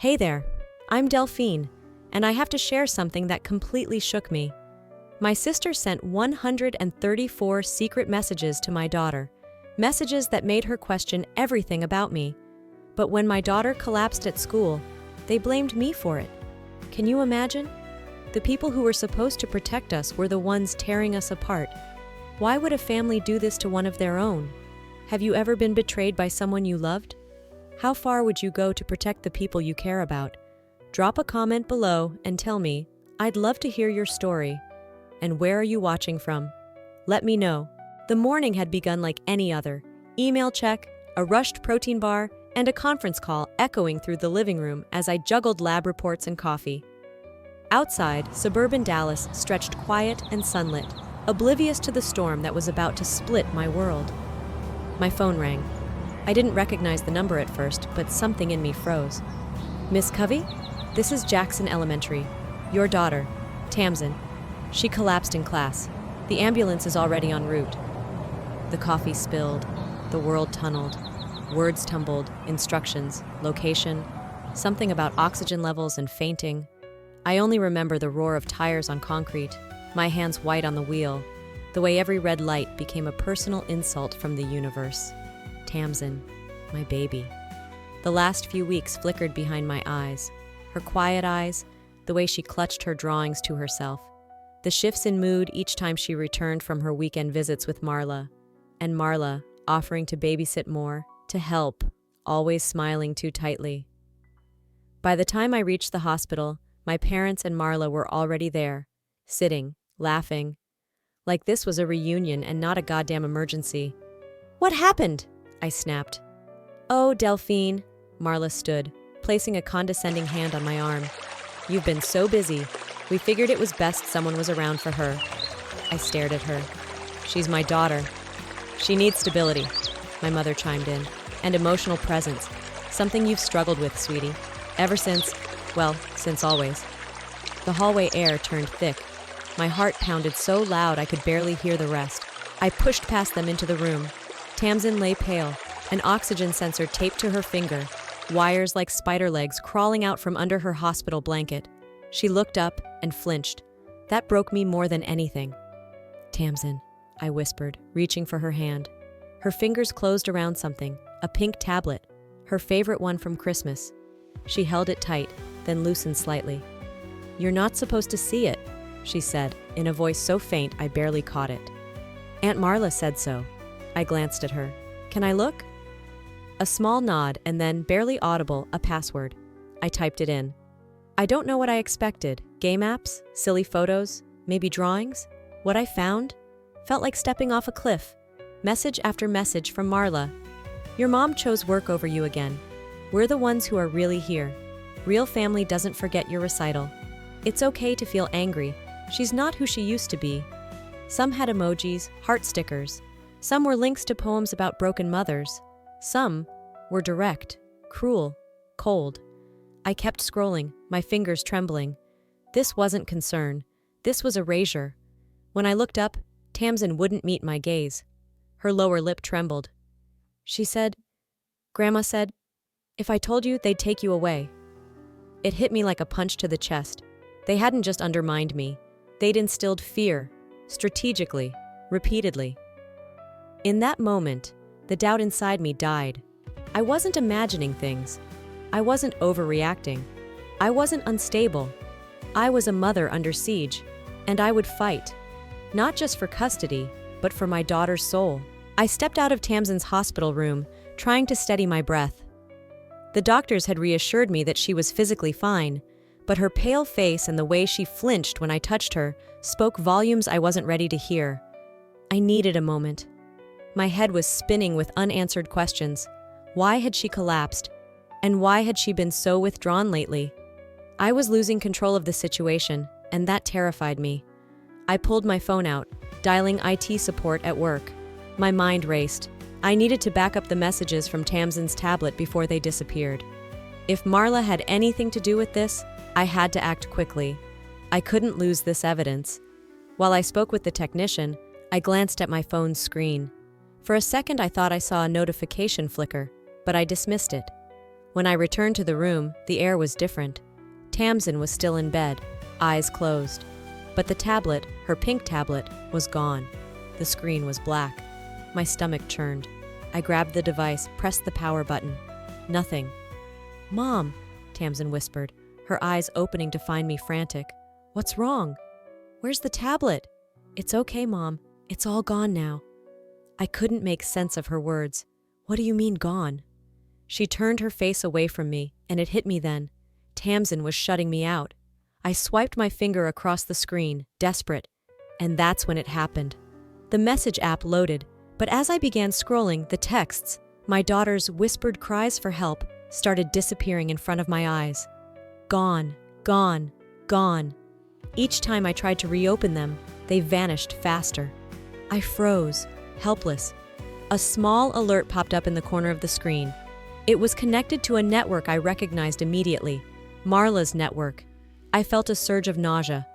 Hey there, I'm Delphine, and I have to share something that completely shook me. My sister sent 134 secret messages to my daughter, messages that made her question everything about me. But when my daughter collapsed at school, they blamed me for it. Can you imagine? The people who were supposed to protect us were the ones tearing us apart. Why would a family do this to one of their own? Have you ever been betrayed by someone you loved? How far would you go to protect the people you care about? Drop a comment below and tell me. I'd love to hear your story. And where are you watching from? Let me know. The morning had begun like any other. Email check, a rushed protein bar, and a conference call echoing through the living room as I juggled lab reports and coffee. Outside, suburban Dallas stretched quiet and sunlit, oblivious to the storm that was about to split my world. My phone rang. I didn't recognize the number at first, but something in me froze. Miss Covey? This is Jackson Elementary. Your daughter, Tamsin. She collapsed in class. The ambulance is already en route. The coffee spilled. The world tunneled. Words tumbled. Instructions. Location. Something about oxygen levels and fainting. I only remember the roar of tires on concrete, my hands white on the wheel, the way every red light became a personal insult from the universe. Tamsin, my baby. The last few weeks flickered behind my eyes. Her quiet eyes, the way she clutched her drawings to herself. The shifts in mood each time she returned from her weekend visits with Marla. And Marla, offering to babysit more, to help, always smiling too tightly. By the time I reached the hospital, my parents and Marla were already there, sitting, laughing. Like this was a reunion and not a goddamn emergency. What happened? I snapped. Oh, Delphine, Marla stood, placing a condescending hand on my arm. You've been so busy. We figured it was best someone was around for her. I stared at her. She's my daughter. She needs stability, my mother chimed in, and emotional presence, something you've struggled with, sweetie, ever since, well, since always. The hallway air turned thick. My heart pounded so loud I could barely hear the rest. I pushed past them into the room. Tamsin lay pale, an oxygen sensor taped to her finger, wires like spider legs crawling out from under her hospital blanket. She looked up and flinched. That broke me more than anything. Tamsin, I whispered, reaching for her hand. Her fingers closed around something, a pink tablet, her favorite one from Christmas. She held it tight, then loosened slightly. You're not supposed to see it, she said, in a voice so faint I barely caught it. Aunt Marla said so. I glanced at her. Can I look? A small nod and then, barely audible, a password. I typed it in. I don't know what I expected. Game apps? Silly photos? Maybe drawings? What I found? Felt like stepping off a cliff. Message after message from Marla. Your mom chose work over you again. We're the ones who are really here. Real family doesn't forget your recital. It's okay to feel angry. She's not who she used to be. Some had emojis, heart stickers. Some were links to poems about broken mothers. Some were direct, cruel, cold. I kept scrolling, my fingers trembling. This wasn't concern. This was erasure. When I looked up, Tamsin wouldn't meet my gaze. Her lower lip trembled. She said, Grandma said, if I told you, they'd take you away. It hit me like a punch to the chest. They hadn't just undermined me. They'd instilled fear, strategically, repeatedly. In that moment, the doubt inside me died. I wasn't imagining things. I wasn't overreacting. I wasn't unstable. I was a mother under siege, and I would fight. Not just for custody, but for my daughter's soul. I stepped out of Tamsin's hospital room, trying to steady my breath. The doctors had reassured me that she was physically fine, but her pale face and the way she flinched when I touched her spoke volumes I wasn't ready to hear. I needed a moment. My head was spinning with unanswered questions. Why had she collapsed? And why had she been so withdrawn lately? I was losing control of the situation, and that terrified me. I pulled my phone out, dialing IT support at work. My mind raced. I needed to back up the messages from Tamsin's tablet before they disappeared. If Marla had anything to do with this, I had to act quickly. I couldn't lose this evidence. While I spoke with the technician, I glanced at my phone's screen. For a second I thought I saw a notification flicker, but I dismissed it. When I returned to the room, the air was different. Tamsin was still in bed, eyes closed. But the tablet, her pink tablet, was gone. The screen was black. My stomach churned. I grabbed the device, pressed the power button. Nothing. "Mom," Tamsin whispered, her eyes opening to find me frantic. "What's wrong? Where's the tablet?" "It's okay, Mom. It's all gone now." I couldn't make sense of her words. "What do you mean gone?" She turned her face away from me, and it hit me then. Tamsin was shutting me out. I swiped my finger across the screen, desperate, and that's when it happened. The message app loaded, but as I began scrolling, the texts, my daughter's whispered cries for help, started disappearing in front of my eyes. Gone, gone, gone. Each time I tried to reopen them, they vanished faster. I froze, helpless. A small alert popped up in the corner of the screen. It was connected to a network I recognized immediately, Marla's network. I felt a surge of nausea.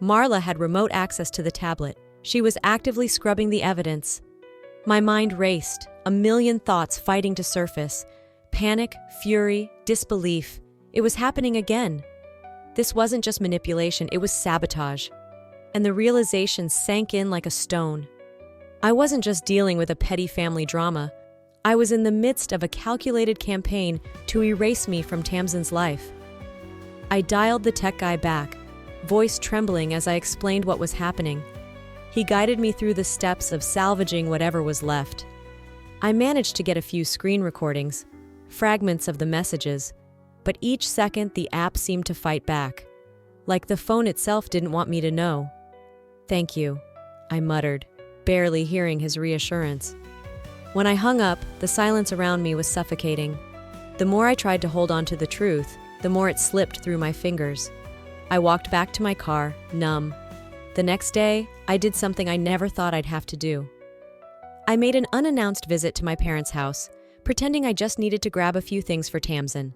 Marla had remote access to the tablet. She was actively scrubbing the evidence. My mind raced, a million thoughts fighting to surface. Panic, fury, disbelief. It was happening again. This wasn't just manipulation, it was sabotage. And the realization sank in like a stone. I wasn't just dealing with a petty family drama. I was in the midst of a calculated campaign to erase me from Tamsin's life. I dialed the tech guy back, voice trembling as I explained what was happening. He guided me through the steps of salvaging whatever was left. I managed to get a few screen recordings, fragments of the messages, but each second the app seemed to fight back, like the phone itself didn't want me to know. "Thank you," I muttered, barely hearing his reassurance. When I hung up, the silence around me was suffocating. The more I tried to hold on to the truth, the more it slipped through my fingers. I walked back to my car, numb. The next day, I did something I never thought I'd have to do. I made an unannounced visit to my parents' house, pretending I just needed to grab a few things for Tamsin.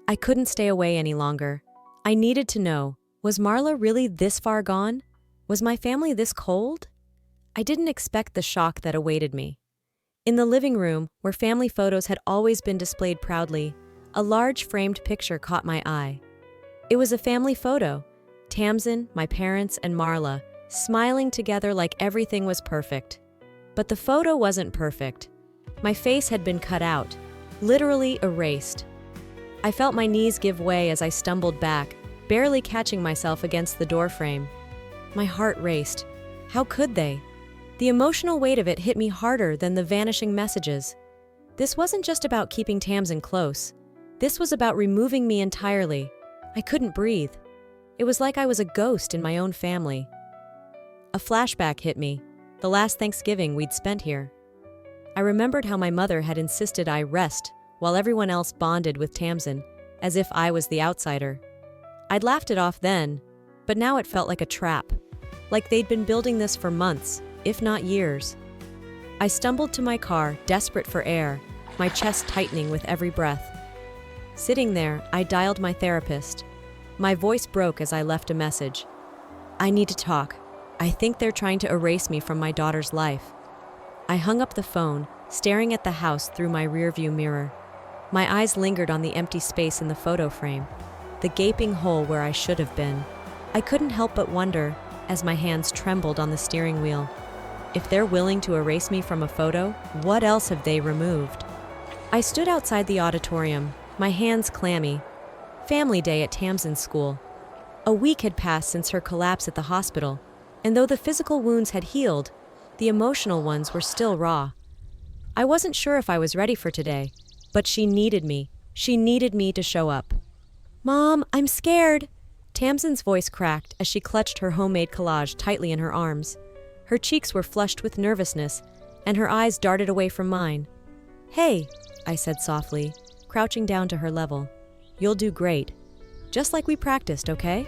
I couldn't stay away any longer. I needed to know, was Marla really this far gone? Was my family this cold? I didn't expect the shock that awaited me. In the living room, where family photos had always been displayed proudly, a large framed picture caught my eye. It was a family photo, Tamsin, my parents, and Marla, smiling together like everything was perfect. But the photo wasn't perfect. My face had been cut out, literally erased. I felt my knees give way as I stumbled back, barely catching myself against the doorframe. My heart raced. How could they? The emotional weight of it hit me harder than the vanishing messages. This wasn't just about keeping Tamsin close. This was about removing me entirely. I couldn't breathe. It was like I was a ghost in my own family. A flashback hit me, the last Thanksgiving we'd spent here. I remembered how my mother had insisted I rest while everyone else bonded with Tamsin, as if I was the outsider. I'd laughed it off then, but now it felt like a trap, like they'd been building this for months, if not years. I stumbled to my car, desperate for air, my chest tightening with every breath. Sitting there, I dialed my therapist. My voice broke as I left a message. "I need to talk. I think they're trying to erase me from my daughter's life." I hung up the phone, staring at the house through my rearview mirror. My eyes lingered on the empty space in the photo frame, the gaping hole where I should have been. I couldn't help but wonder, as my hands trembled on the steering wheel, if they're willing to erase me from a photo, what else have they removed? I stood outside the auditorium, my hands clammy. Family day at Tamsin's school. A week had passed since her collapse at the hospital, and though the physical wounds had healed, the emotional ones were still raw. I wasn't sure if I was ready for today, but she needed me. She needed me to show up. "Mom, I'm scared." Tamsin's voice cracked as she clutched her homemade collage tightly in her arms. Her cheeks were flushed with nervousness, and her eyes darted away from mine. "Hey," I said softly, crouching down to her level. "You'll do great. Just like we practiced, okay?"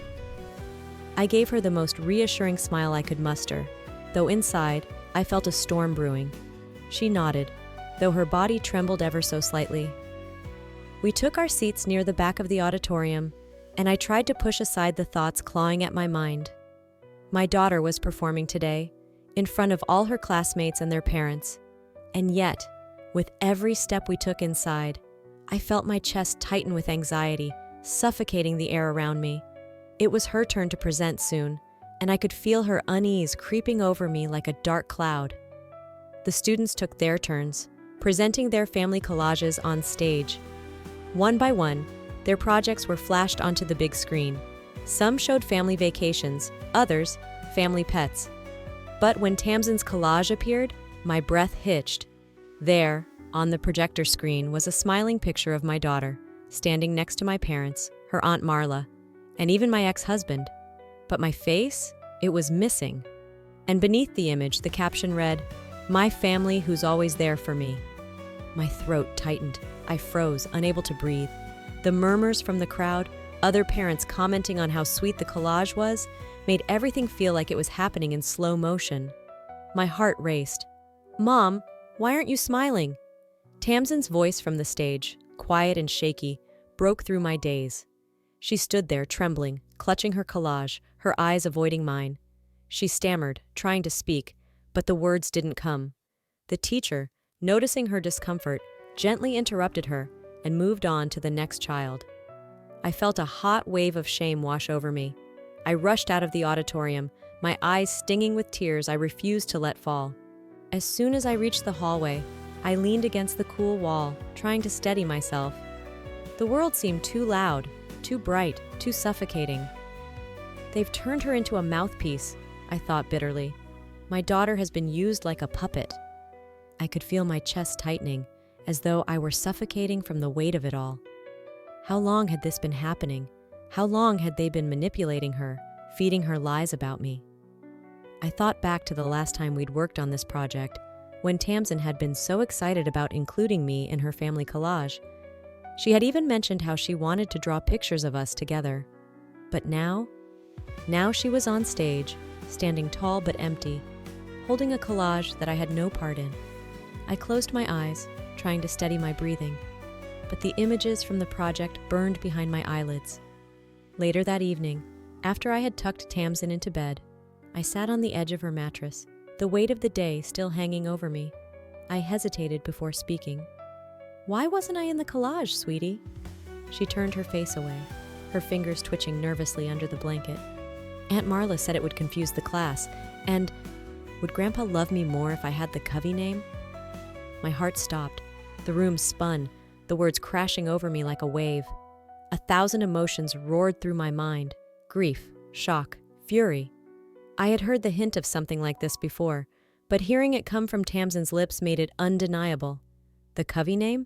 I gave her the most reassuring smile I could muster, though inside, I felt a storm brewing. She nodded, though her body trembled ever so slightly. We took our seats near the back of the auditorium, and I tried to push aside the thoughts clawing at my mind. My daughter was performing today, in front of all her classmates and their parents. And yet, with every step we took inside, I felt my chest tighten with anxiety, suffocating the air around me. It was her turn to present soon, and I could feel her unease creeping over me like a dark cloud. The students took their turns, presenting their family collages on stage. One by one, their projects were flashed onto the big screen. Some showed family vacations, others, family pets. But when Tamsin's collage appeared, my breath hitched. There, on the projector screen, was a smiling picture of my daughter, standing next to my parents, her Aunt Marla, and even my ex-husband. But my face? It was missing. And beneath the image, the caption read, "My family who's always there for me." My throat tightened. I froze, unable to breathe. The murmurs from the crowd, other parents commenting on how sweet the collage was, made everything feel like it was happening in slow motion. My heart raced. "Mom, why aren't you smiling?" Tamsin's voice from the stage, quiet and shaky, broke through my daze. She stood there, trembling, clutching her collage, her eyes avoiding mine. She stammered, trying to speak, but the words didn't come. The teacher, noticing her discomfort, gently interrupted her and moved on to the next child. I felt a hot wave of shame wash over me. I rushed out of the auditorium, my eyes stinging with tears I refused to let fall. As soon as I reached the hallway, I leaned against the cool wall, trying to steady myself. The world seemed too loud, too bright, too suffocating. They've turned her into a mouthpiece, I thought bitterly. My daughter has been used like a puppet. I could feel my chest tightening, as though I were suffocating from the weight of it all. How long had this been happening? How long had they been manipulating her, feeding her lies about me? I thought back to the last time we'd worked on this project, when Tamsin had been so excited about including me in her family collage. She had even mentioned how she wanted to draw pictures of us together. But now she was on stage, standing tall but empty, holding a collage that I had no part in. I closed my eyes, trying to steady my breathing, but the images from the project burned behind my eyelids. Later that evening, after I had tucked Tamsin into bed, I sat on the edge of her mattress, the weight of the day still hanging over me. I hesitated before speaking. "Why wasn't I in the collage, sweetie?" She turned her face away, her fingers twitching nervously under the blanket. "Aunt Marla said it would confuse the class, and would Grandpa love me more if I had the Covey name?" My heart stopped. The room spun, the words crashing over me like a wave. 1,000 emotions roared through my mind: grief, shock, fury. I had heard the hint of something like this before, but hearing it come from Tamsin's lips made it undeniable. The Covey name?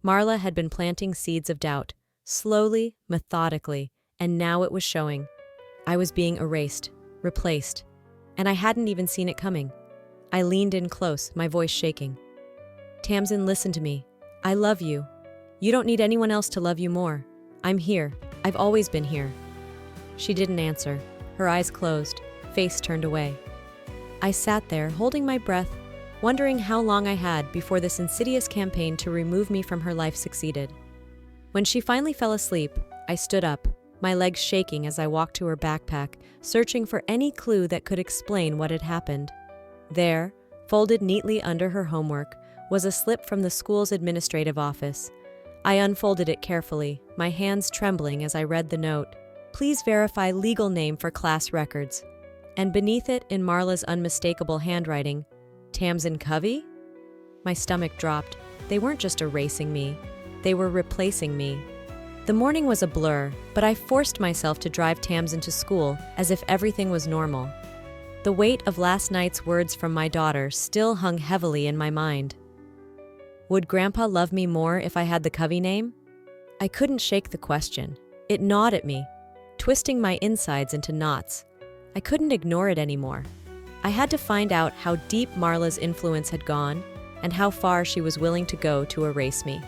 Marla had been planting seeds of doubt, slowly, methodically, and now it was showing. I was being erased, replaced, and I hadn't even seen it coming. I leaned in close, my voice shaking. "Tamsin, listen to me. I love you. You don't need anyone else to love you more. I'm here. I've always been here." She didn't answer, her eyes closed, face turned away. I sat there, holding my breath, wondering how long I had before this insidious campaign to remove me from her life succeeded. When she finally fell asleep, I stood up, my legs shaking as I walked to her backpack, searching for any clue that could explain what had happened. There, folded neatly under her homework, was a slip from the school's administrative office. I unfolded it carefully, my hands trembling as I read the note. "Please verify legal name for class records." And beneath it, in Marla's unmistakable handwriting, "Tamsin Covey?" My stomach dropped. They weren't just erasing me. They were replacing me. The morning was a blur, but I forced myself to drive Tamsin to school as if everything was normal. The weight of last night's words from my daughter still hung heavily in my mind. Would Grandpa love me more if I had the Covey name? I couldn't shake the question. It gnawed at me, twisting my insides into knots. I couldn't ignore it anymore. I had to find out how deep Marla's influence had gone and how far she was willing to go to erase me.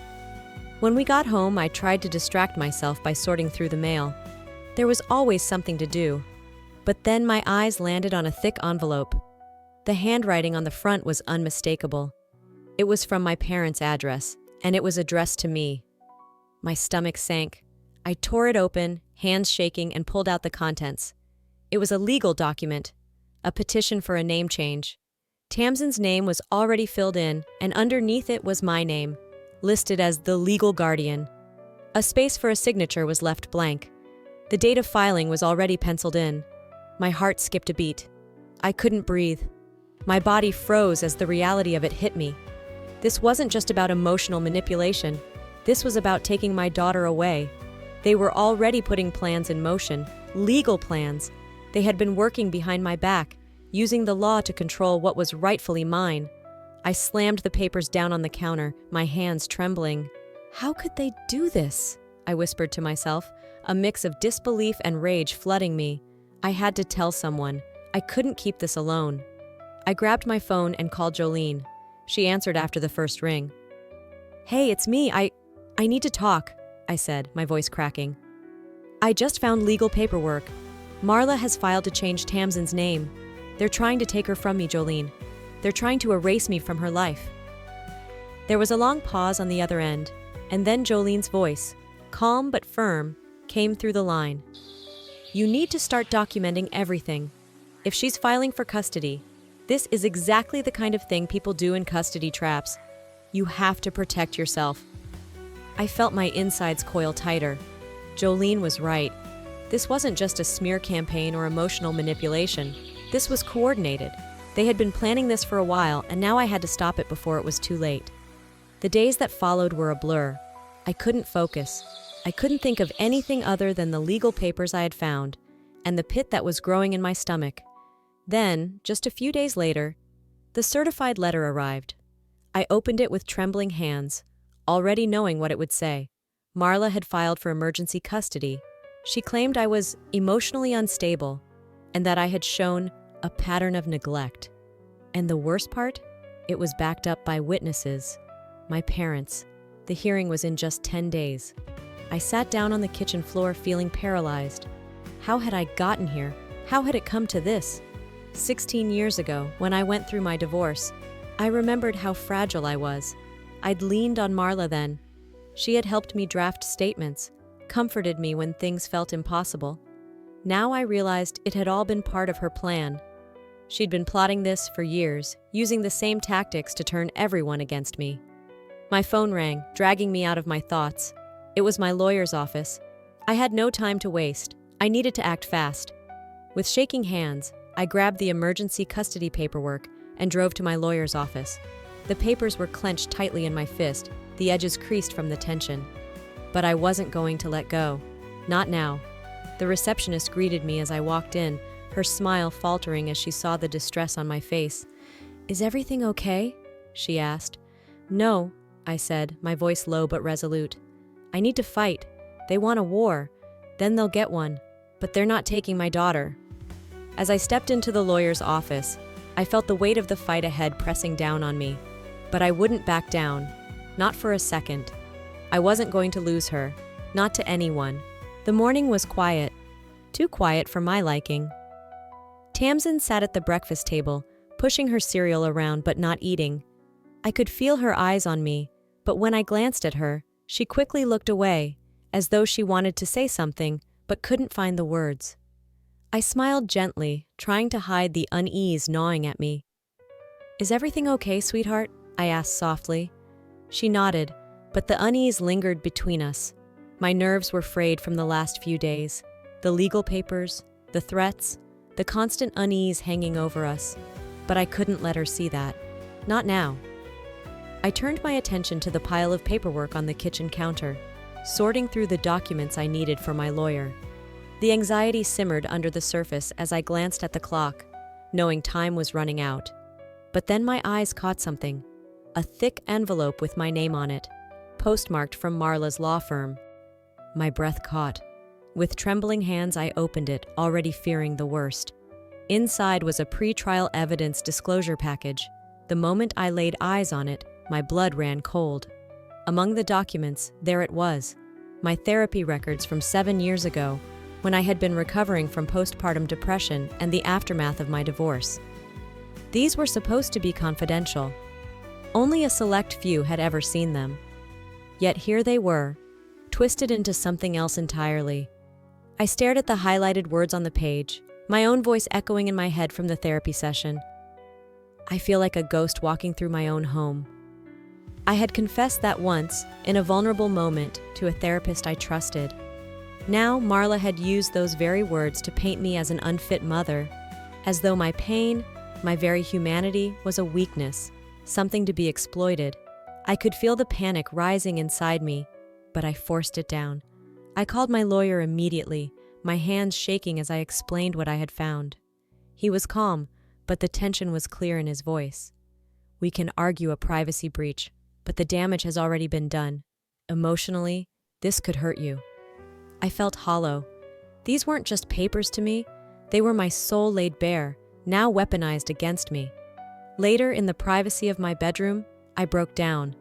When we got home, I tried to distract myself by sorting through the mail. There was always something to do. But then my eyes landed on a thick envelope. The handwriting on the front was unmistakable. It was from my parents' address, and it was addressed to me. My stomach sank. I tore it open, hands shaking, and pulled out the contents. It was a legal document, a petition for a name change. Tamsin's name was already filled in, and underneath it was my name, listed as the legal guardian. A space for a signature was left blank. The date of filing was already penciled in. My heart skipped a beat. I couldn't breathe. My body froze as the reality of it hit me. This wasn't just about emotional manipulation. This was about taking my daughter away. They were already putting plans in motion, legal plans. They had been working behind my back, using the law to control what was rightfully mine. I slammed the papers down on the counter, my hands trembling. How could they do this? I whispered to myself, a mix of disbelief and rage flooding me. I had to tell someone. I couldn't keep this alone. I grabbed my phone and called Jolene. She answered after the first ring. "Hey, it's me. I need to talk," I said, my voice cracking. "I just found legal paperwork. Marla has filed to change Tamsin's name. They're trying to take her from me, Jolene. They're trying to erase me from her life." There was a long pause on the other end, and then Jolene's voice, calm but firm, came through the line. "You need to start documenting everything. If she's filing for custody, this is exactly the kind of thing people do in custody traps. You have to protect yourself." I felt my insides coil tighter. Jolene was right. This wasn't just a smear campaign or emotional manipulation. This was coordinated. They had been planning this for a while, and now I had to stop it before it was too late. The days that followed were a blur. I couldn't focus. I couldn't think of anything other than the legal papers I had found, and the pit that was growing in my stomach. Then, just a few days later, the certified letter arrived. I opened it with trembling hands, already knowing what it would say. Marla had filed for emergency custody. She claimed I was emotionally unstable, and that I had shown a pattern of neglect. And the worst part? It was backed up by witnesses. My parents. The hearing was in just 10 days. I sat down on the kitchen floor feeling paralyzed. How had I gotten here? How had it come to this? 16 years ago, when I went through my divorce, I remembered how fragile I was. I'd leaned on Marla then. She had helped me draft statements, comforted me when things felt impossible. Now I realized it had all been part of her plan. She'd been plotting this for years, using the same tactics to turn everyone against me. My phone rang, dragging me out of my thoughts. It was my lawyer's office. I had no time to waste. I needed to act fast. With shaking hands, I grabbed the emergency custody paperwork and drove to my lawyer's office. The papers were clenched tightly in my fist, the edges creased from the tension. But I wasn't going to let go. Not now. The receptionist greeted me as I walked in, her smile faltering as she saw the distress on my face. "Is everything okay?" she asked. "No," I said, my voice low but resolute. "I need to fight. They want a war. Then they'll get one. But they're not taking my daughter." As I stepped into the lawyer's office, I felt the weight of the fight ahead pressing down on me. But I wouldn't back down. Not for a second. I wasn't going to lose her. Not to anyone. The morning was quiet. Too quiet for my liking. Tamsin sat at the breakfast table, pushing her cereal around but not eating. I could feel her eyes on me, but when I glanced at her, she quickly looked away, as though she wanted to say something, but couldn't find the words. I smiled gently, trying to hide the unease gnawing at me. "Is everything okay, sweetheart?" I asked softly. She nodded, but the unease lingered between us. My nerves were frayed from the last few days. The legal papers, the threats, the constant unease hanging over us. But I couldn't let her see that. Not now. I turned my attention to the pile of paperwork on the kitchen counter, sorting through the documents I needed for my lawyer. The anxiety simmered under the surface as I glanced at the clock, knowing time was running out. But then my eyes caught something. A thick envelope with my name on it, postmarked from Marla's law firm. My breath caught. With trembling hands, I opened it, already fearing the worst. Inside was a pre-trial evidence disclosure package. The moment I laid eyes on it, my blood ran cold. Among the documents, there it was, my therapy records from 7 years ago, when I had been recovering from postpartum depression and the aftermath of my divorce. These were supposed to be confidential. Only a select few had ever seen them. Yet here they were, twisted into something else entirely. I stared at the highlighted words on the page, my own voice echoing in my head from the therapy session. "I feel like a ghost walking through my own home." I had confessed that once, in a vulnerable moment, to a therapist I trusted. Now, Marla had used those very words to paint me as an unfit mother, as though my pain, my very humanity, was a weakness, something to be exploited. I could feel the panic rising inside me, but I forced it down. I called my lawyer immediately, my hands shaking as I explained what I had found. He was calm, but the tension was clear in his voice. "We can argue a privacy breach, but the damage has already been done. Emotionally, this could hurt you." I felt hollow. These weren't just papers to me, they were my soul laid bare, now weaponized against me. Later, in the privacy of my bedroom, I broke down.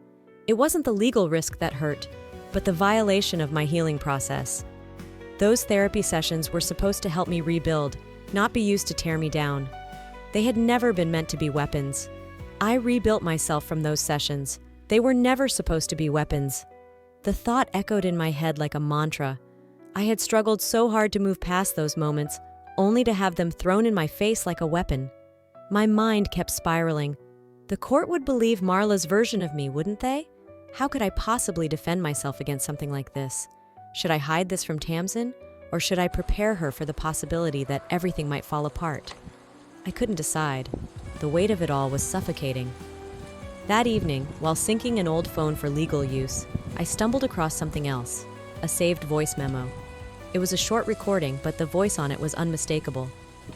It wasn't the legal risk that hurt, but the violation of my healing process. Those therapy sessions were supposed to help me rebuild, not be used to tear me down. They had never been meant to be weapons. I rebuilt myself from those sessions. They were never supposed to be weapons. The thought echoed in my head like a mantra. I had struggled so hard to move past those moments, only to have them thrown in my face like a weapon. My mind kept spiraling. The court would believe Marla's version of me, wouldn't they? How could I possibly defend myself against something like this? Should I hide this from Tamsin, or should I prepare her for the possibility that everything might fall apart? I couldn't decide. The weight of it all was suffocating. That evening, while syncing an old phone for legal use, I stumbled across something else, a saved voice memo. It was a short recording, but the voice on it was unmistakable.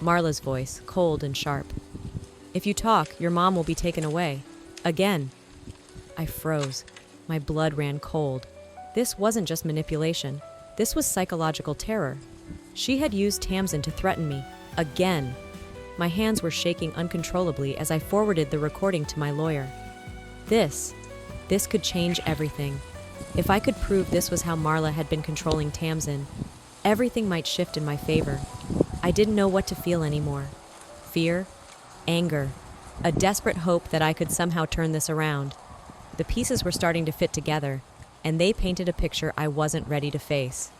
Marla's voice, cold and sharp. "If you talk, your mom will be taken away. Again." I froze. My blood ran cold. This wasn't just manipulation. This was psychological terror. She had used Tamsin to threaten me. Again. My hands were shaking uncontrollably as I forwarded the recording to my lawyer. This could change everything. If I could prove this was how Marla had been controlling Tamsin, everything might shift in my favor. I didn't know what to feel anymore. Fear, anger, a desperate hope that I could somehow turn this around. The pieces were starting to fit together, and they painted a picture I wasn't ready to face.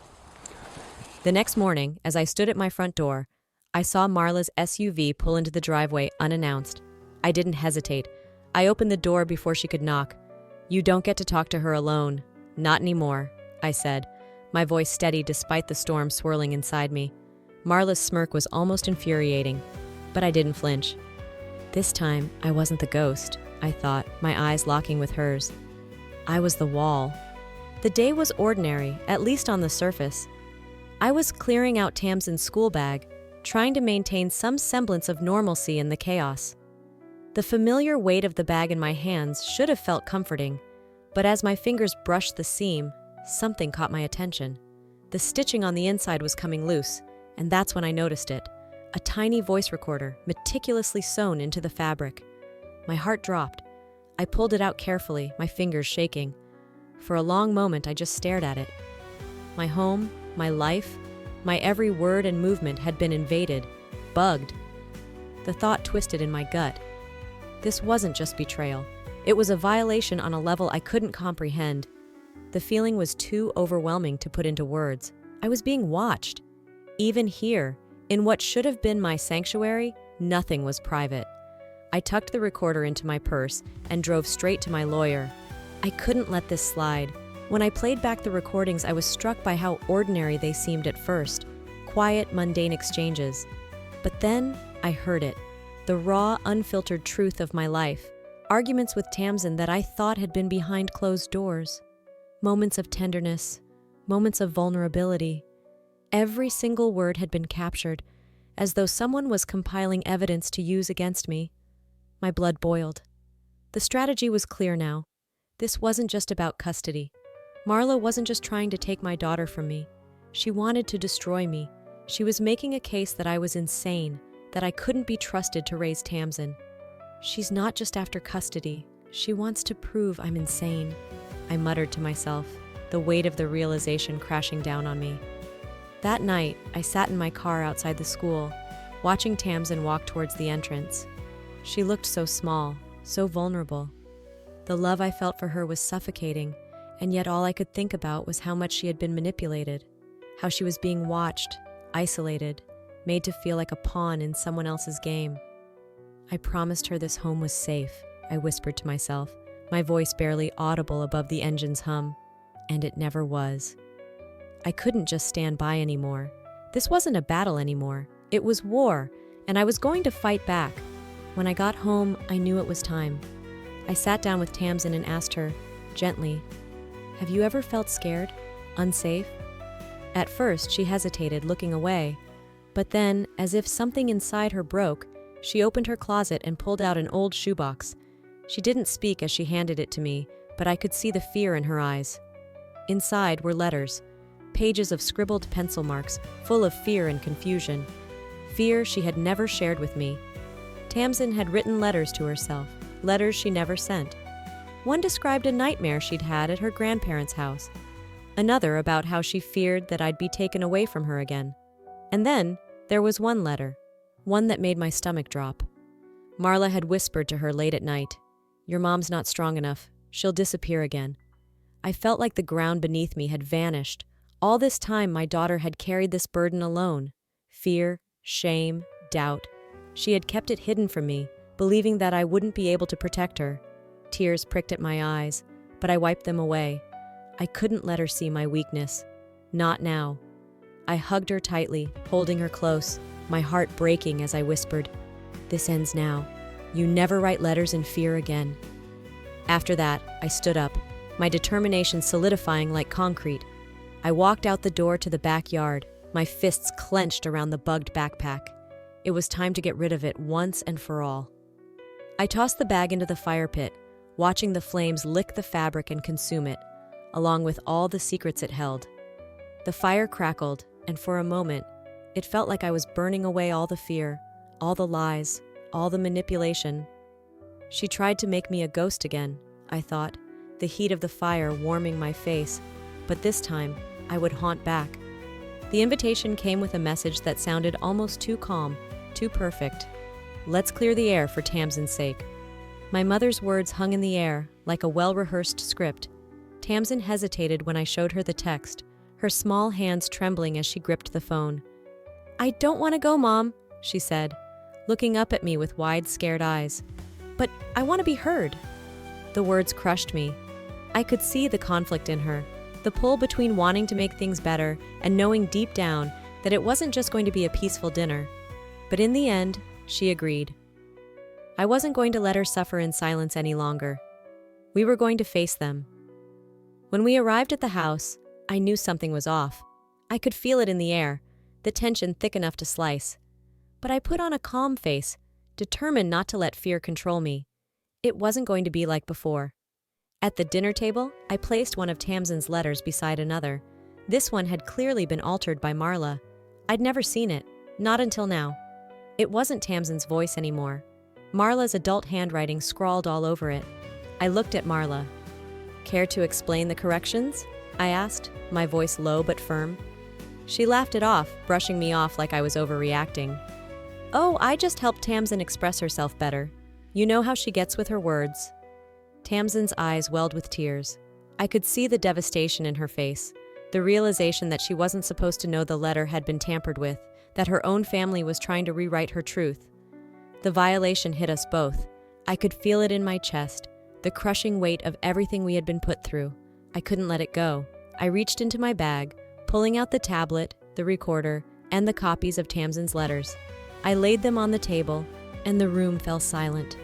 The next morning, as I stood at my front door, I saw Marla's SUV pull into the driveway unannounced. I didn't hesitate. I opened the door before she could knock. "You don't get to talk to her alone. Not anymore," I said, my voice steady despite the storm swirling inside me. Marla's smirk was almost infuriating, but I didn't flinch. This time, I wasn't the ghost, I thought, my eyes locking with hers. I was the wall. The day was ordinary, at least on the surface. I was clearing out Tamsin's school bag, trying to maintain some semblance of normalcy in the chaos. The familiar weight of the bag in my hands should have felt comforting, but as my fingers brushed the seam, something caught my attention. The stitching on the inside was coming loose, and that's when I noticed it. A tiny voice recorder, meticulously sewn into the fabric. My heart dropped. I pulled it out carefully, my fingers shaking. For a long moment, I just stared at it. My home, my life, my every word and movement had been invaded, bugged. The thought twisted in my gut. This wasn't just betrayal. It was a violation on a level I couldn't comprehend. The feeling was too overwhelming to put into words. I was being watched. Even here, in what should have been my sanctuary, nothing was private. I tucked the recorder into my purse and drove straight to my lawyer. I couldn't let this slide. When I played back the recordings, I was struck by how ordinary they seemed at first. Quiet, mundane exchanges. But then, I heard it. The raw, unfiltered truth of my life. Arguments with Tamsin that I thought had been behind closed doors. Moments of tenderness. Moments of vulnerability. Every single word had been captured, as though someone was compiling evidence to use against me. My blood boiled. The strategy was clear now. This wasn't just about custody. Marla wasn't just trying to take my daughter from me. She wanted to destroy me. She was making a case that I was insane, that I couldn't be trusted to raise Tamsin. She's not just after custody. She wants to prove I'm insane, I muttered to myself, the weight of the realization crashing down on me. That night, I sat in my car outside the school, watching Tamsin walk towards the entrance. She looked so small, so vulnerable. The love I felt for her was suffocating, and yet all I could think about was how much she had been manipulated, how she was being watched, isolated, made to feel like a pawn in someone else's game. I promised her this home was safe, I whispered to myself, my voice barely audible above the engine's hum. And it never was. I couldn't just stand by anymore. This wasn't a battle anymore. It was war, and I was going to fight back. When I got home, I knew it was time. I sat down with Tamsin and asked her, gently, "Have you ever felt scared? Unsafe?" At first, she hesitated, looking away. But then, as if something inside her broke, she opened her closet and pulled out an old shoebox. She didn't speak as she handed it to me, but I could see the fear in her eyes. Inside were letters, pages of scribbled pencil marks, full of fear and confusion. Fear she had never shared with me. Tamsin had written letters to herself, letters she never sent. One described a nightmare she'd had at her grandparents' house. Another about how she feared that I'd be taken away from her again. And then there was one letter, one that made my stomach drop. Marla had whispered to her late at night, "Your mom's not strong enough. She'll disappear again." I felt like the ground beneath me had vanished. All this time my daughter had carried this burden alone. Fear, shame, doubt. She had kept it hidden from me, believing that I wouldn't be able to protect her. Tears pricked at my eyes, but I wiped them away. I couldn't let her see my weakness. Not now. I hugged her tightly, holding her close, my heart breaking as I whispered, "This ends now. You never write letters in fear again." After that, I stood up, my determination solidifying like concrete. I walked out the door to the backyard, my fists clenched around the bugged backpack. It was time to get rid of it once and for all. I tossed the bag into the fire pit, watching the flames lick the fabric and consume it, along with all the secrets it held. The fire crackled, and for a moment, it felt like I was burning away all the fear, all the lies, all the manipulation. She tried to make me a ghost again, I thought, the heat of the fire warming my face, but this time I would haunt back. The invitation came with a message that sounded almost too calm, too perfect. "Let's clear the air for Tamsin's sake." My mother's words hung in the air, like a well-rehearsed script. Tamsin hesitated when I showed her the text, her small hands trembling as she gripped the phone. "I don't want to go, Mom," she said, looking up at me with wide, scared eyes. "But I want to be heard." The words crushed me. I could see the conflict in her, the pull between wanting to make things better and knowing deep down that it wasn't just going to be a peaceful dinner. But in the end, she agreed. I wasn't going to let her suffer in silence any longer. We were going to face them. When we arrived at the house, I knew something was off. I could feel it in the air, the tension thick enough to slice. But I put on a calm face, determined not to let fear control me. It wasn't going to be like before. At the dinner table, I placed one of Tamsin's letters beside another. This one had clearly been altered by Marla. I'd never seen it, not until now. It wasn't Tamsin's voice anymore. Marla's adult handwriting scrawled all over it. I looked at Marla. "Care to explain the corrections?" I asked, my voice low but firm. She laughed it off, brushing me off like I was overreacting. "Oh, I just helped Tamsin express herself better. You know how she gets with her words." Tamsin's eyes welled with tears. I could see the devastation in her face, the realization that she wasn't supposed to know the letter had been tampered with, that her own family was trying to rewrite her truth. The violation hit us both. I could feel it in my chest, the crushing weight of everything we had been put through. I couldn't let it go. I reached into my bag, pulling out the tablet, the recorder, and the copies of Tamsin's letters. I laid them on the table, and the room fell silent.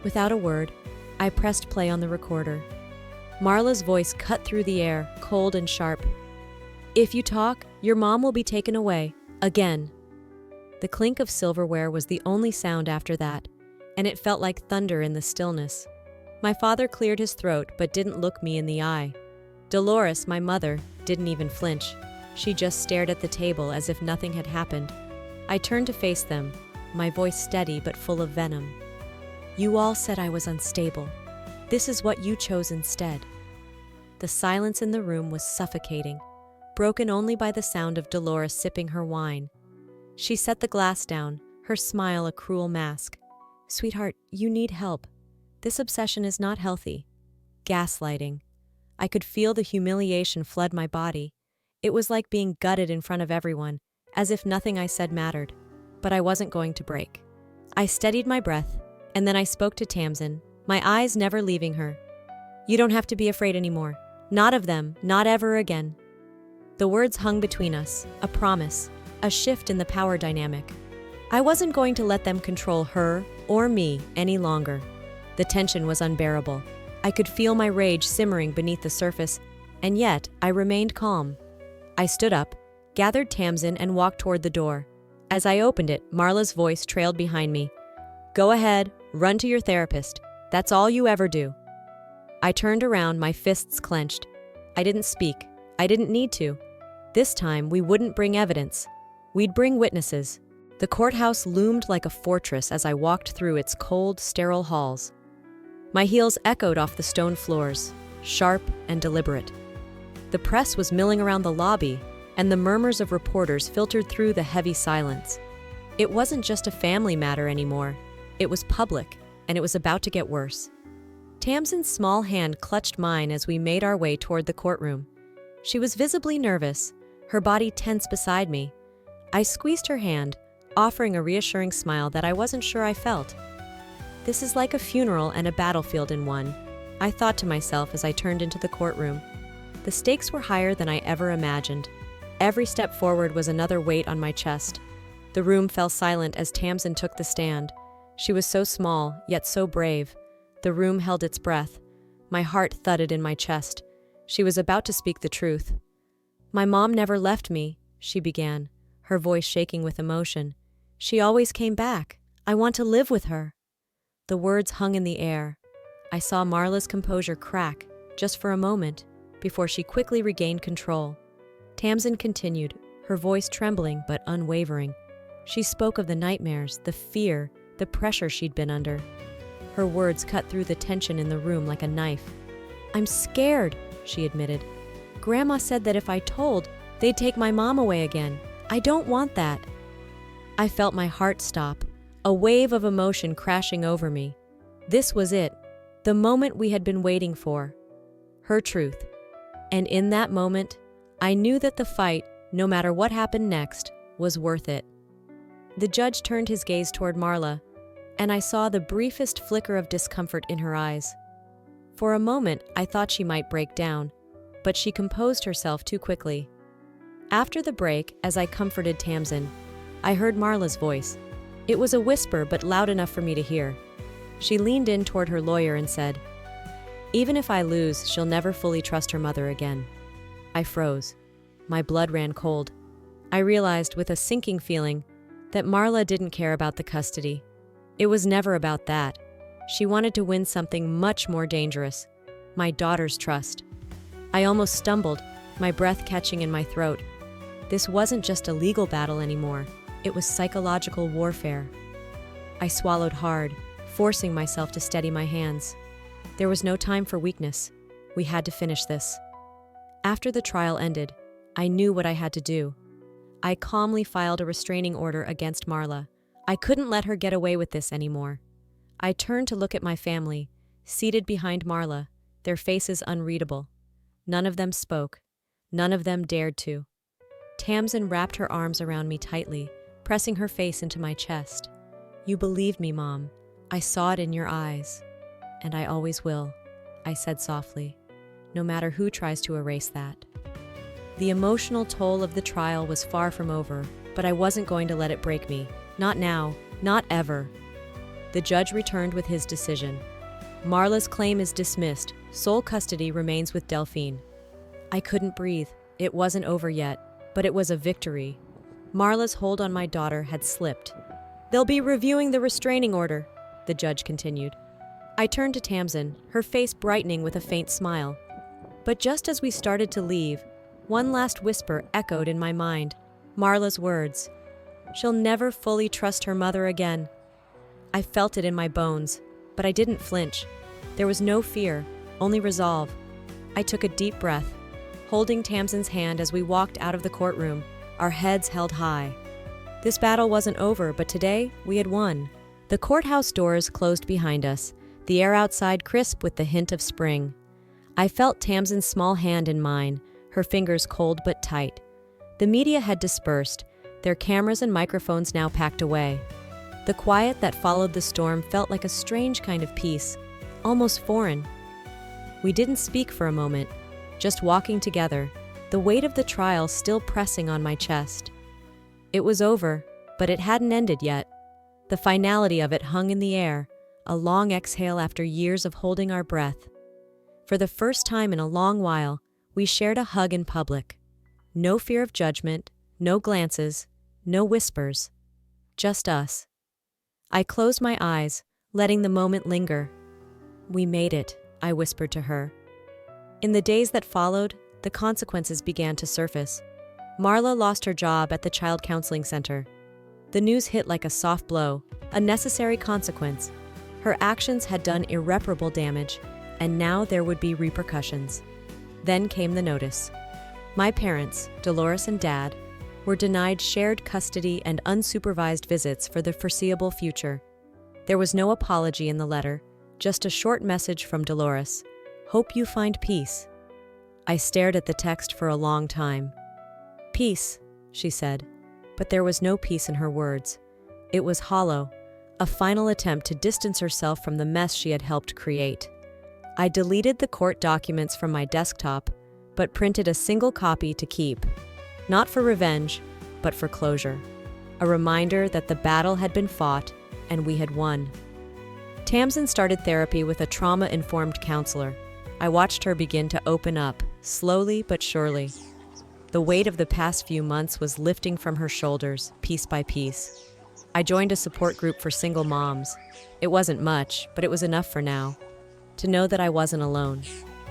Without a word, I pressed play on the recorder. Marla's voice cut through the air, cold and sharp. "If you talk, your mom will be taken away. Again." The clink of silverware was the only sound after that, and it felt like thunder in the stillness. My father cleared his throat but didn't look me in the eye. Dolores, my mother, didn't even flinch. She just stared at the table as if nothing had happened. I turned to face them, my voice steady but full of venom. "You all said I was unstable. This is what you chose instead." The silence in the room was suffocating, broken only by the sound of Dolores sipping her wine. She set the glass down, her smile a cruel mask. "Sweetheart, you need help. This obsession is not healthy." Gaslighting. I could feel the humiliation flood my body. It was like being gutted in front of everyone, as if nothing I said mattered. But I wasn't going to break. I steadied my breath, and then I spoke to Tamsin, my eyes never leaving her. "You don't have to be afraid anymore. Not of them, not ever again." The words hung between us, a promise, a shift in the power dynamic. I wasn't going to let them control her or me any longer. The tension was unbearable. I could feel my rage simmering beneath the surface, and yet I remained calm. I stood up, gathered Tamsin, and walked toward the door. As I opened it, Marla's voice trailed behind me. "Go ahead, run to your therapist. That's all you ever do." I turned around, my fists clenched. I didn't speak. I didn't need to. This time, we wouldn't bring evidence. We'd bring witnesses. The courthouse loomed like a fortress as I walked through its cold, sterile halls. My heels echoed off the stone floors, sharp and deliberate. The press was milling around the lobby, and the murmurs of reporters filtered through the heavy silence. It wasn't just a family matter anymore. It was public, and it was about to get worse. Tamsin's small hand clutched mine as we made our way toward the courtroom. She was visibly nervous, her body tense beside me. I squeezed her hand, offering a reassuring smile that I wasn't sure I felt. This is like a funeral and a battlefield in one, I thought to myself as I turned into the courtroom. The stakes were higher than I ever imagined. Every step forward was another weight on my chest. The room fell silent as Tamsin took the stand. She was so small, yet so brave. The room held its breath. My heart thudded in my chest. She was about to speak the truth. "My mom never left me," she began, her voice shaking with emotion. "She always came back. I want to live with her." The words hung in the air. I saw Marla's composure crack, just for a moment, before she quickly regained control. Tamsin continued, her voice trembling but unwavering. She spoke of the nightmares, the fear, the pressure she'd been under. Her words cut through the tension in the room like a knife. "I'm scared," she admitted. "Grandma said that if I told, they'd take my mom away again. I don't want that." I felt my heart stop, a wave of emotion crashing over me. This was it, the moment we had been waiting for. Her truth. And in that moment, I knew that the fight, no matter what happened next, was worth it. The judge turned his gaze toward Marla, and I saw the briefest flicker of discomfort in her eyes. For a moment, I thought she might break down, but she composed herself too quickly. After the break, as I comforted Tamsin, I heard Marla's voice. It was a whisper, but loud enough for me to hear. She leaned in toward her lawyer and said, "Even if I lose, she'll never fully trust her mother again." I froze. My blood ran cold. I realized with a sinking feeling that Marla didn't care about the custody. It was never about that. She wanted to win something much more dangerous, my daughter's trust. I almost stumbled, my breath catching in my throat. This wasn't just a legal battle anymore. It was psychological warfare. I swallowed hard, forcing myself to steady my hands. There was no time for weakness. We had to finish this. After the trial ended, I knew what I had to do. I calmly filed a restraining order against Marla. I couldn't let her get away with this anymore. I turned to look at my family, seated behind Marla, their faces unreadable. None of them spoke. None of them dared to. Tamsin wrapped her arms around me tightly, pressing her face into my chest. "You believed me, Mom. I saw it in your eyes. And I always will," I said softly, "no matter who tries to erase that." The emotional toll of the trial was far from over, but I wasn't going to let it break me. Not now, not ever. The judge returned with his decision. Marla's claim is dismissed. Sole custody remains with Delphine. I couldn't breathe. It wasn't over yet, but it was a victory. Marla's hold on my daughter had slipped. "They'll be reviewing the restraining order," the judge continued. I turned to Tamsin, her face brightening with a faint smile. But just as we started to leave, one last whisper echoed in my mind. Marla's words. "She'll never fully trust her mother again." I felt it in my bones, but I didn't flinch. There was no fear, only resolve. I took a deep breath, holding Tamsin's hand as we walked out of the courtroom, our heads held high. This battle wasn't over, but today we had won. The courthouse doors closed behind us, the air outside crisp with the hint of spring. I felt Tamsin's small hand in mine, her fingers cold but tight. The media had dispersed, their cameras and microphones now packed away. The quiet that followed the storm felt like a strange kind of peace, almost foreign. We didn't speak for a moment, just walking together, the weight of the trial still pressing on my chest. It was over, but it hadn't ended yet. The finality of it hung in the air, a long exhale after years of holding our breath. For the first time in a long while, we shared a hug in public. No fear of judgment, no glances, no whispers. Just us. I closed my eyes, letting the moment linger. "We made it," I whispered to her. In the days that followed, the consequences began to surface. Marla lost her job at the child counseling center. The news hit like a soft blow, a necessary consequence. Her actions had done irreparable damage, and now there would be repercussions. Then came the notice. My parents, Dolores and Dad, were denied shared custody and unsupervised visits for the foreseeable future. There was no apology in the letter, just a short message from Dolores. "Hope you find peace." I stared at the text for a long time. "Peace," she said, but there was no peace in her words. It was hollow, a final attempt to distance herself from the mess she had helped create. I deleted the court documents from my desktop, but printed a single copy to keep. Not for revenge, but for closure. A reminder that the battle had been fought, and we had won. Tamsin started therapy with a trauma-informed counselor. I watched her begin to open up, slowly but surely. The weight of the past few months was lifting from her shoulders, piece by piece. I joined a support group for single moms. It wasn't much, but it was enough for now. To know that I wasn't alone.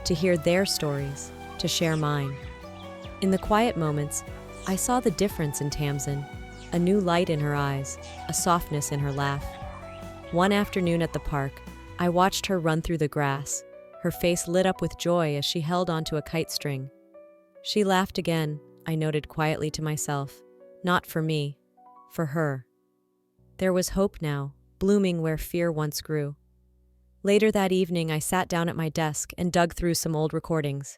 To hear their stories. To share mine. In the quiet moments, I saw the difference in Tamsin. A new light in her eyes, a softness in her laugh. One afternoon at the park, I watched her run through the grass. Her face lit up with joy as she held onto a kite string. She laughed again, I noted quietly to myself. Not for me, for her. There was hope now, blooming where fear once grew. Later that evening, I sat down at my desk and dug through some old recordings.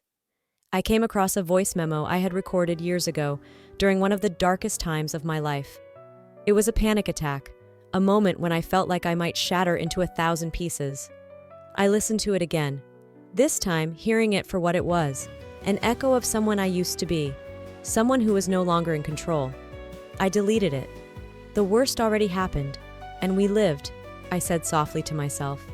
I came across a voice memo I had recorded years ago during one of the darkest times of my life. It was a panic attack, a moment when I felt like I might shatter into 1,000 pieces. I listened to it again, this time hearing it for what it was, an echo of someone I used to be, someone who was no longer in control. I deleted it. The worst already happened, and we lived, I said softly to myself.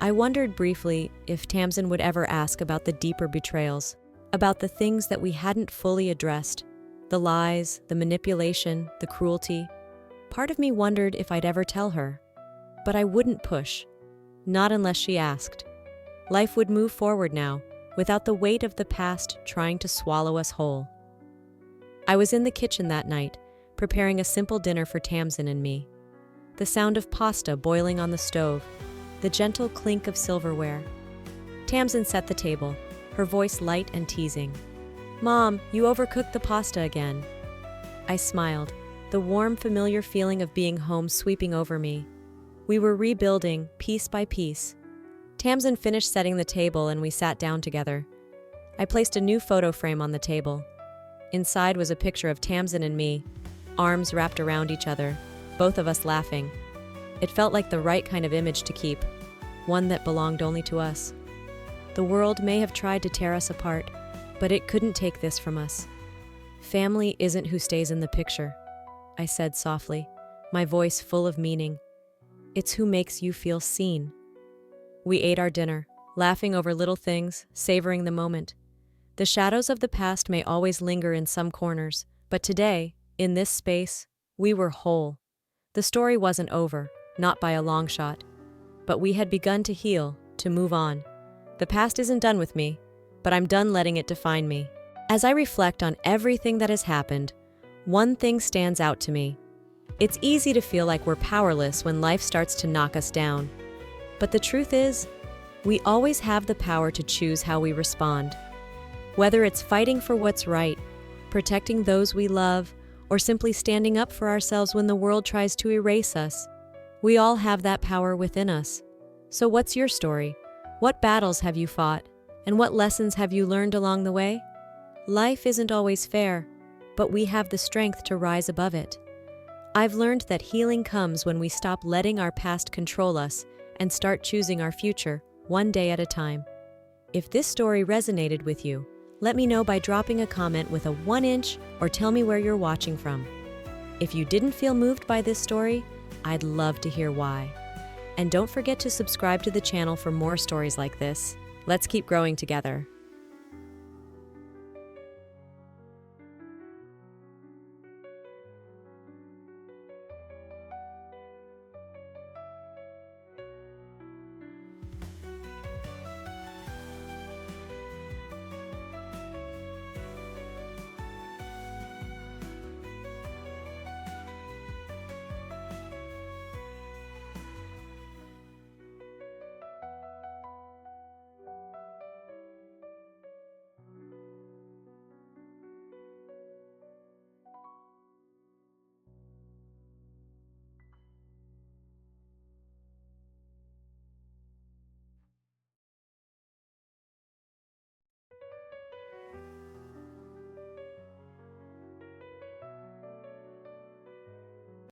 I wondered briefly if Tamsin would ever ask about the deeper betrayals, about the things that we hadn't fully addressed, the lies, the manipulation, the cruelty. Part of me wondered if I'd ever tell her. But I wouldn't push, not unless she asked. Life would move forward now, without the weight of the past trying to swallow us whole. I was in the kitchen that night, preparing a simple dinner for Tamsin and me. The sound of pasta boiling on the stove, the gentle clink of silverware. Tamsin set the table, her voice light and teasing. "Mom, you overcooked the pasta again." I smiled, the warm, familiar feeling of being home sweeping over me. We were rebuilding, piece by piece. Tamsin finished setting the table and we sat down together. I placed a new photo frame on the table. Inside was a picture of Tamsin and me, arms wrapped around each other, both of us laughing. It felt like the right kind of image to keep, one that belonged only to us. The world may have tried to tear us apart, but it couldn't take this from us. "Family isn't who stays in the picture," I said softly, my voice full of meaning. "It's who makes you feel seen." We ate our dinner, laughing over little things, savoring the moment. The shadows of the past may always linger in some corners, but today, in this space, we were whole. The story wasn't over, not by a long shot. But we had begun to heal, to move on. The past isn't done with me, but I'm done letting it define me. As I reflect on everything that has happened, one thing stands out to me. It's easy to feel like we're powerless when life starts to knock us down. But the truth is, we always have the power to choose how we respond. Whether it's fighting for what's right, protecting those we love, or simply standing up for ourselves when the world tries to erase us, we all have that power within us. So what's your story? What battles have you fought? And what lessons have you learned along the way? Life isn't always fair, but we have the strength to rise above it. I've learned that healing comes when we stop letting our past control us and start choosing our future, one day at a time. If this story resonated with you, let me know by dropping a comment with a 1-inch or tell me where you're watching from. If you didn't feel moved by this story, I'd love to hear why. And don't forget to subscribe to the channel for more stories like this. Let's keep growing together.